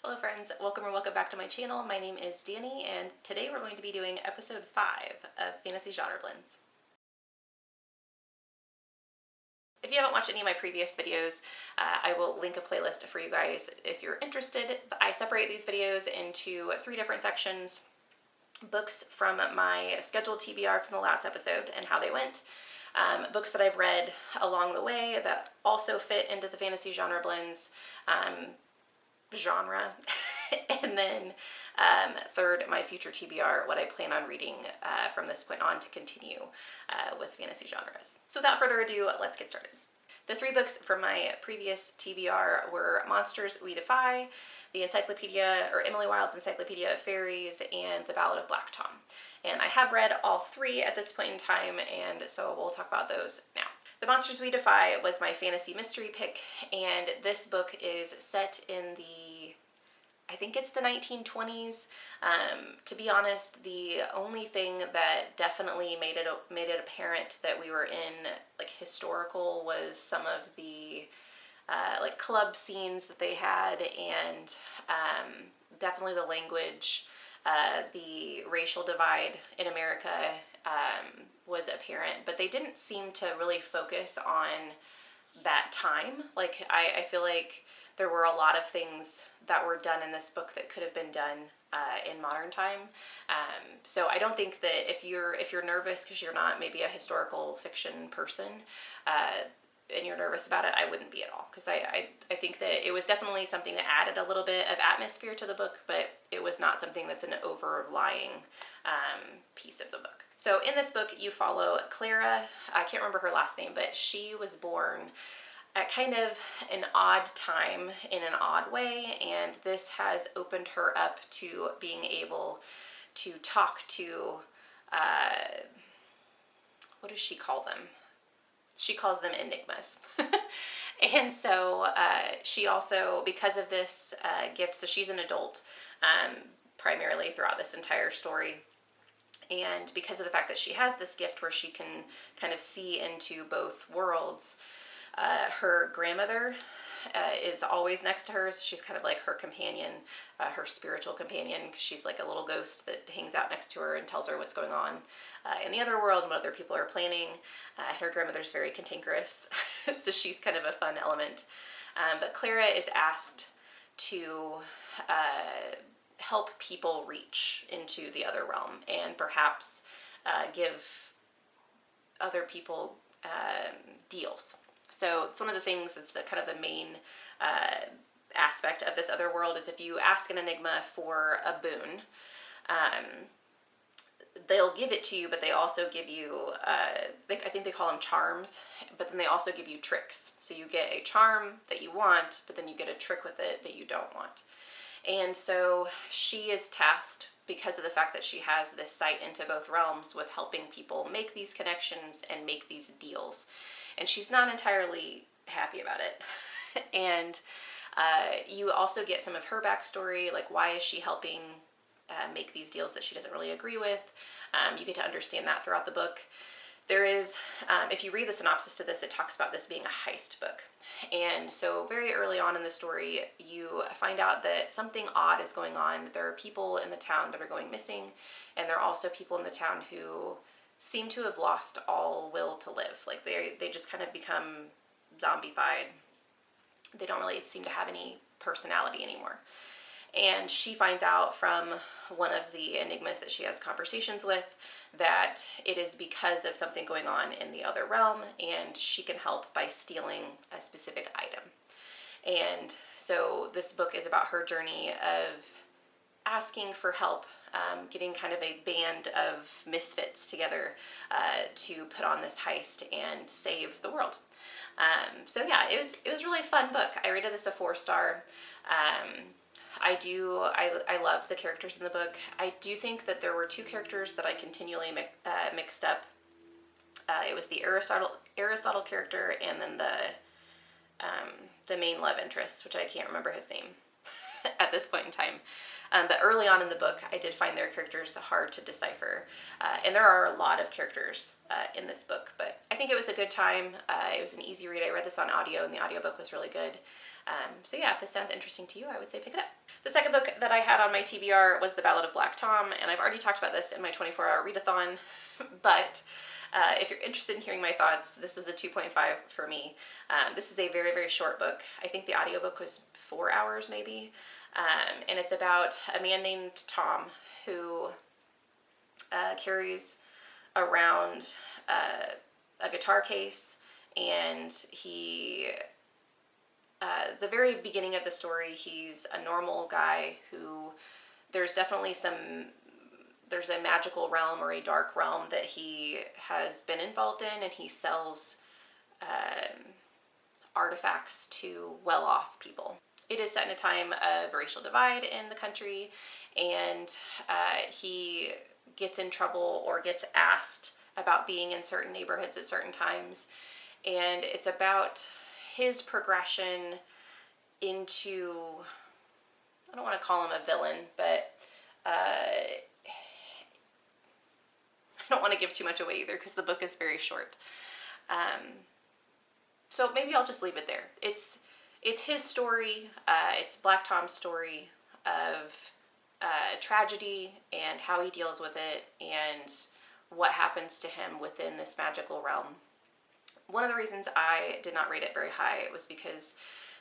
Hello friends, welcome or welcome back to my channel. My name is Danny and today we're going to be doing episode 5 of Fantasy Genre Blends. If you haven't watched any of my previous videos, I will link a playlist for you guys if you're interested. I separate these videos into 3 different sections. Books from my scheduled TBR from the last episode and how they went. Books that I've read along the way that also fit into the Fantasy Genre Blends genre. And then third, my future TBR, what I plan on reading from this point on to continue with fantasy genres. So without further ado, let's get started. The 3 books from my previous TBR were Monsters We Defy, the Encyclopedia, or Emily Wilde's Encyclopedia of Faeries, and the Ballad of Black Tom. And I have read all 3 at this point in time, and so we'll talk about those now. The Monsters We Defy was my fantasy mystery pick, and this book is set in I think it's the 1920s. To be honest, the only thing that definitely made it apparent that we were in like historical was some of the like club scenes that they had, and definitely the language, the racial divide in America was apparent, but they didn't seem to really focus on that time. Like I feel like there were a lot of things that were done in this book that could have been done in modern time. So I don't think that if you're nervous because you're not maybe a historical fiction person and you're nervous about it, I wouldn't be at all, because I think that it was definitely something that added a little bit of atmosphere to the book, but it was not something that's an overlying piece of the book. So in this book, you follow Clara. I can't remember her last name, but she was born at kind of an odd time in an odd way, and this has opened her up to being able to talk to, what does she call them? She calls them enigmas. And so she also, because of this gift, so she's an adult primarily throughout this entire story. And because of the fact that she has this gift where she can kind of see into both worlds, her grandmother is always next to her. So she's kind of like her companion, her spiritual companion. She's like a little ghost that hangs out next to her and tells her what's going on in the other world and what other people are planning. Her grandmother's very cantankerous, so she's kind of a fun element. But Clara is asked to help people reach into the other realm and perhaps give other people deals. So it's one of the things that's kind of the main aspect of this other world is if you ask an enigma for a boon, they'll give it to you, but they also give you, I think they call them charms, but then they also give you tricks. So you get a charm that you want, but then you get a trick with it that you don't want. And so she is tasked, because of the fact that she has this sight into both realms, with helping people make these connections and make these deals. And she's not entirely happy about it. And you also get some of her backstory, like why is she helping make these deals that she doesn't really agree with. You get to understand that throughout the book. There is, if you read the synopsis to this, it talks about this being a heist book. And so very early on in the story, you find out that something odd is going on. There are people in the town that are going missing, and there are also people in the town who seem to have lost all will to live. Like they just kind of become zombified. They don't really seem to have any personality anymore. And she finds out from one of the enigmas that she has conversations with that it is because of something going on in the other realm, and she can help by stealing a specific item. And so this book is about her journey of asking for help, getting kind of a band of misfits together to put on this heist and save the world. So yeah, it was really a fun book. I rated this a 4-star. I love the characters in the book. I do think that there were 2 characters that I continually mixed up. It was the Aristotle character and then the main love interest, which I can't remember his name at this point in time. But early on in the book, I did find their characters hard to decipher. And there are a lot of characters in this book, but I think it was a good time. It was an easy read. I read this on audio, and the audiobook was really good. So yeah, if this sounds interesting to you, I would say pick it up. The second book that I had on my TBR was The Ballad of Black Tom, and I've already talked about this in my 24-hour readathon, but if you're interested in hearing my thoughts, this was a 2.5 for me. This is a very, very short book. I think the audiobook was 4 hours maybe, and it's about a man named Tom who carries around a guitar case, and he the very beginning of the story, he's a normal guy who there's a magical realm or a dark realm that he has been involved in, and he sells artifacts to well-off people. It is set in a time of racial divide in the country, and he gets in trouble or gets asked about being in certain neighborhoods at certain times, and it's about his progression into, I don't want to call him a villain, but I don't want to give too much away either because the book is very short. So maybe I'll just leave it there. It's his story. It's Black Tom's story of tragedy and how he deals with it and what happens to him within this magical realm. One of the reasons I did not rate it very high was because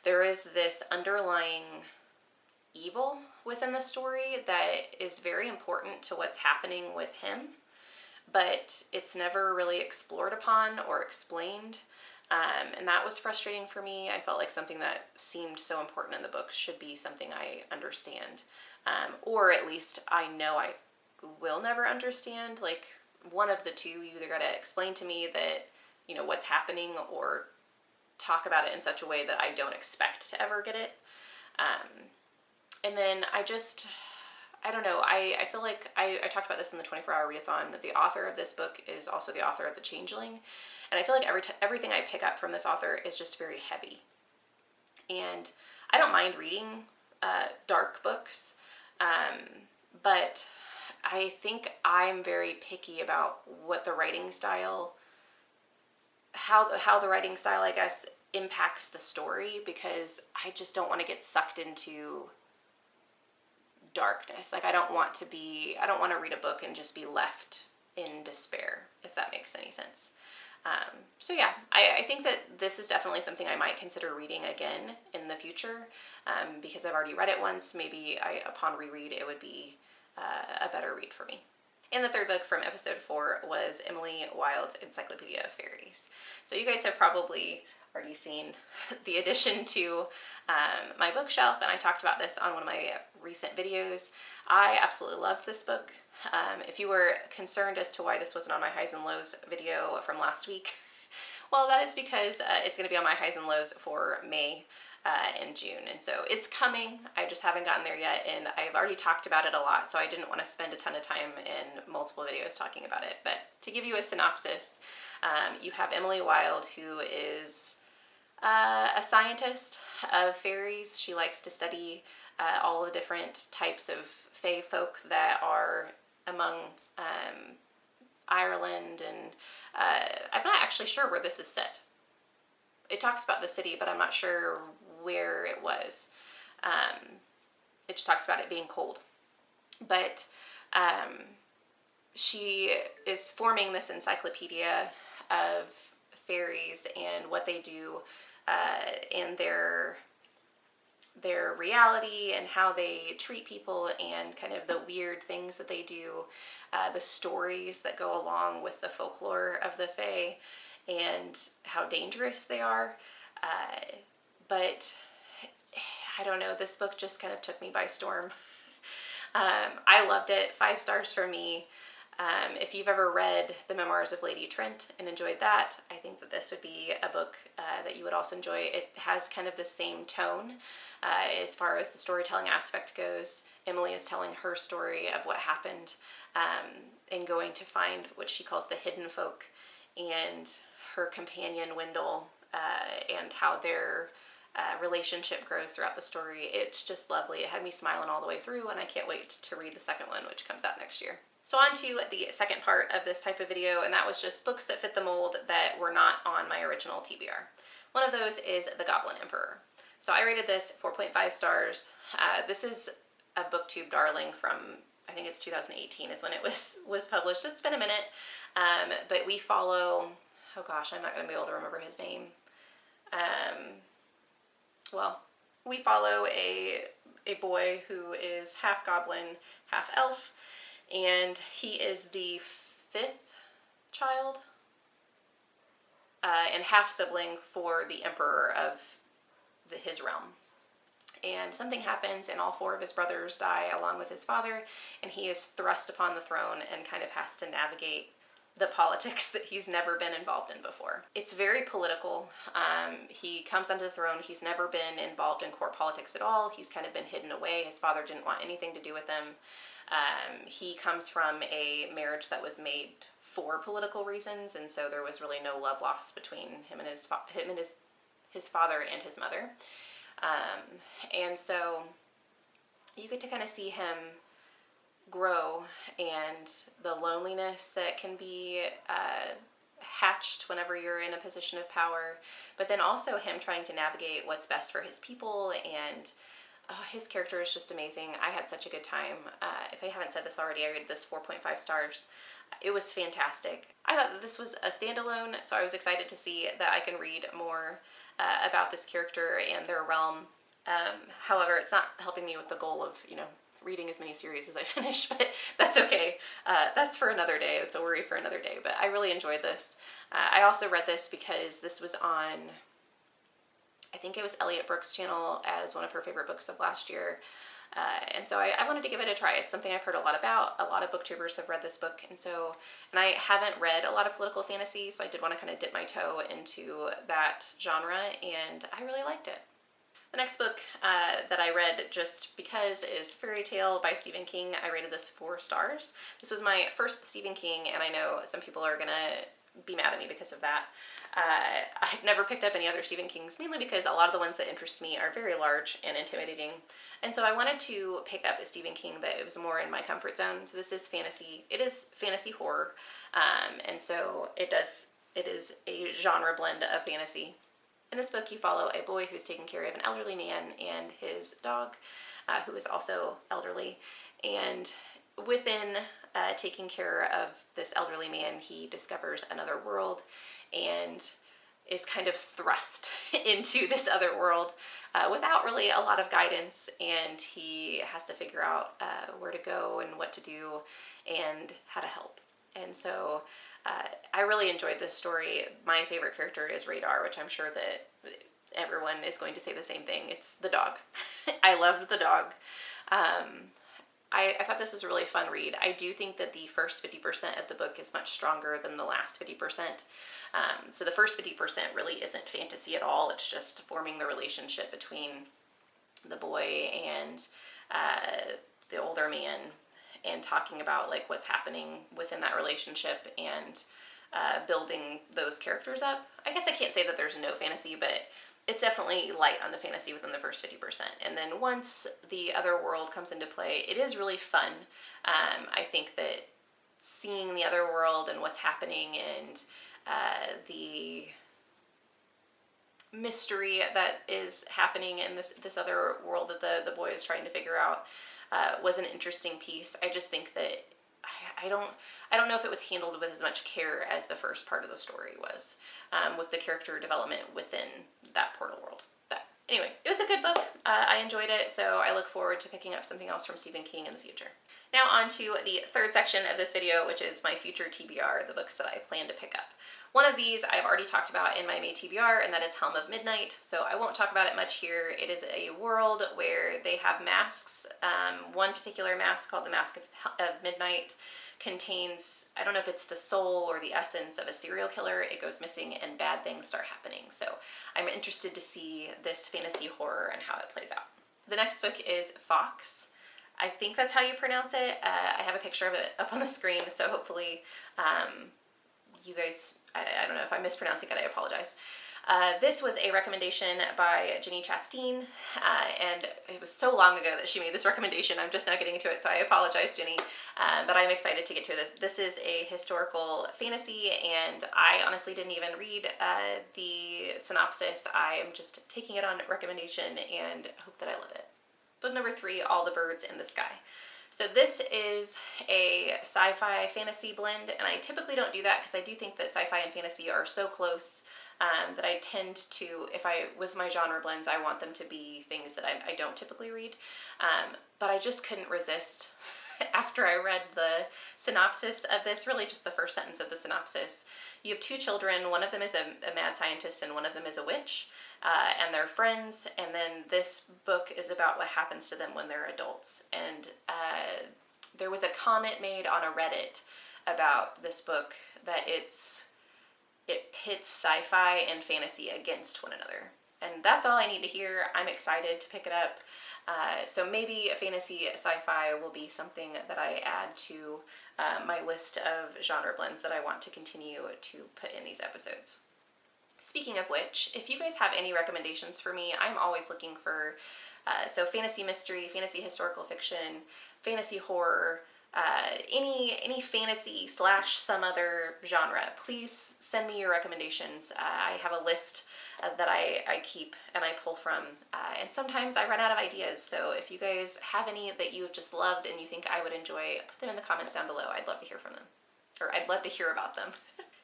there is this underlying evil within the story that is very important to what's happening with him, but it's never really explored upon or explained, and that was frustrating for me. I felt like something that seemed so important in the book should be something I understand, or at least I know I will never understand. Like, one of the two, you either got to explain to me that, you know, what's happening, or talk about it in such a way that I don't expect to ever get it. And then I don't know, I feel like I talked about this in the 24-hour readathon, that the author of this book is also the author of The Changeling, and I feel like everything I pick up from this author is just very heavy. And I don't mind reading dark books, but I think I'm very picky about what the writing style, how the writing style, I guess, impacts the story, because I just don't want to get sucked into darkness. Like, I don't want to read a book and just be left in despair, if that makes any sense. So yeah, I think that this is definitely something I might consider reading again in the future, because I've already read it once. Maybe upon reread, it would be a better read for me. And the third book from episode 4 was Emily Wilde's Encyclopedia of Faeries. So you guys have probably already seen the addition to my bookshelf, and I talked about this on one of my recent videos. I absolutely loved this book. If you were concerned as to why this wasn't on my highs and lows video from last week, well, that is because it's going to be on my highs and lows for May and June, and so it's coming. I just haven't gotten there yet, and I've already talked about it a lot, so I didn't want to spend a ton of time in multiple videos talking about it. But to give you a synopsis, you have Emily Wilde, who is a scientist of fairies. She likes to study all the different types of fae folk that are among Ireland, and I'm not actually sure where this is set. It talks about the city, but I'm not sure where it was. It just talks about it being cold. But she is forming this encyclopedia of fairies and what they do in their reality and how they treat people and kind of the weird things that they do, the stories that go along with the folklore of the fae, and how dangerous they are. But I don't know, this book just kind of took me by storm. I loved it. 5 stars for me. If you've ever read The Memoirs of Lady Trent and enjoyed that, I think that this would be a book that you would also enjoy. It has kind of the same tone as far as the storytelling aspect goes. Emily is telling her story of what happened and going to find what she calls the hidden folk, and her companion Wendell, and how their relationship grows throughout the story. It's just lovely. It had me smiling all the way through, and I can't wait to read the second one, which comes out next year. So on to the second part of this type of video, and that was just books that fit the mold that were not on my original TBR. One of those is The Goblin Emperor. So I rated this 4.5 stars. This is a booktube darling from, I think it's 2018 is when it was published. It's been a minute. But we follow, oh gosh, I'm not going to be able to remember his name. Well, we follow a boy who is half goblin, half elf, and he is the 5th child and half sibling for the emperor of his realm. And something happens and all 4 of his brothers die along with his father, and he is thrust upon the throne and kind of has to navigate the politics that he's never been involved in before. It's very political. He comes onto the throne. He's never been involved in court politics at all. He's kind of been hidden away. His father didn't want anything to do with him. He comes from a marriage that was made for political reasons, and so there was really no love lost between him and his father and his mother. And so you get to kind of see him grow and the loneliness that can be hatched whenever you're in a position of power, but then also him trying to navigate what's best for his people, and his character is just amazing. I had such a good time. If I haven't said this already, I rated this 4.5 stars. It was fantastic. I thought that this was a standalone, so I was excited to see that I can read more about this character and their realm. However, it's not helping me with the goal of, reading as many series as I finish, but that's okay. That's for another day. That's a worry for another day, but I really enjoyed this. I also read this because this was on, I think it was Elliot Brooks' channel as one of her favorite books of last year. And so I wanted to give it a try. It's something I've heard a lot about. A lot of booktubers have read this book, and I haven't read a lot of political fantasy, so I did want to kind of dip my toe into that genre, and I really liked it. The next book that I read just because is Fairy Tale by Stephen King. I rated this 4 stars. This was my first Stephen King, and I know some people are gonna be mad at me because of that. I've never picked up any other Stephen Kings, mainly because a lot of the ones that interest me are very large and intimidating. And so I wanted to pick up a Stephen King that was more in my comfort zone. So this is fantasy. It is fantasy horror. And so it is a genre blend of fantasy. In this book, you follow a boy who's taking care of an elderly man and his dog, who is also elderly. And within taking care of this elderly man, he discovers another world and is kind of thrust into this other world without really a lot of guidance, and he has to figure out where to go and what to do and how to help. And so I really enjoyed this story. My favorite character is Radar, which I'm sure that everyone is going to say the same thing. It's the dog. I loved the dog. I thought this was a really fun read. I do think that the first 50% of the book is much stronger than the last 50%. So the first 50% really isn't fantasy at all. It's just forming the relationship between the boy and the older man, and talking about like what's happening within that relationship and building those characters up. I guess I can't say that there's no fantasy, but it's definitely light on the fantasy within the first 50%. And then once the other world comes into play, it is really fun. I think that seeing the other world and what's happening and the mystery that is happening in this other world that the boy is trying to figure out was an interesting piece. I just think that I don't know if it was handled with as much care as the first part of the story was, with the character development within that portal world. But anyway, it was a good book. I enjoyed it, so I look forward to picking up something else from Stephen King in the future. Now on to the third section of this video, which is my future TBR, the books that I plan to pick up. One of these I've already talked about in my May TBR, and that is Helm of Midnight, so I won't talk about it much here. It is a world where they have masks. One particular mask called the Mask of Midnight contains, I don't know if it's the soul or the essence of a serial killer. It goes missing and bad things start happening. So I'm interested to see this fantasy horror and how it plays out. The next book is Fox. I think that's how you pronounce it. I have a picture of it up on the screen, so hopefully you guys, I don't know if I'm mispronouncing it, I apologize. This was a recommendation by Jenny Chastain, and it was so long ago that she made this recommendation. I'm just now getting to it, so I apologize, Jenny, but I'm excited to get to this. This is a historical fantasy, and I honestly didn't even read the synopsis. I am just taking it on recommendation and hope that I love it. Book number 3, All the Birds in the Sky. So this is a sci-fi fantasy blend, and I typically don't do that because I do think that sci-fi and fantasy are so close that I tend to, with my genre blends, I want them to be things that I don't typically read. But I just couldn't resist after I read the synopsis of this, really just the first sentence of the synopsis. You have 2 children, one of them is a mad scientist and one of them is a witch, and they're friends, and then this book is about what happens to them when they're adults. And there was a comment made on a Reddit about this book that it pits sci-fi and fantasy against one another. And that's all I need to hear. I'm excited to pick it up. So maybe a fantasy sci-fi will be something that I add to my list of genre blends that I want to continue to put in these episodes. Speaking of which, if you guys have any recommendations for me, I'm always looking for so fantasy mystery, fantasy historical fiction, fantasy horror, any fantasy / some other genre. Please send me your recommendations. I have a list that I keep and I pull from, and sometimes I run out of ideas, so if you guys have any that you just loved and you think I would enjoy, put them in the comments down below. I'd love to hear from them, or I'd love to hear about them.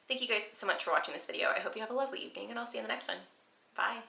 Thank you guys so much for watching this video. I hope you have a lovely evening, and I'll see you in the next one. Bye!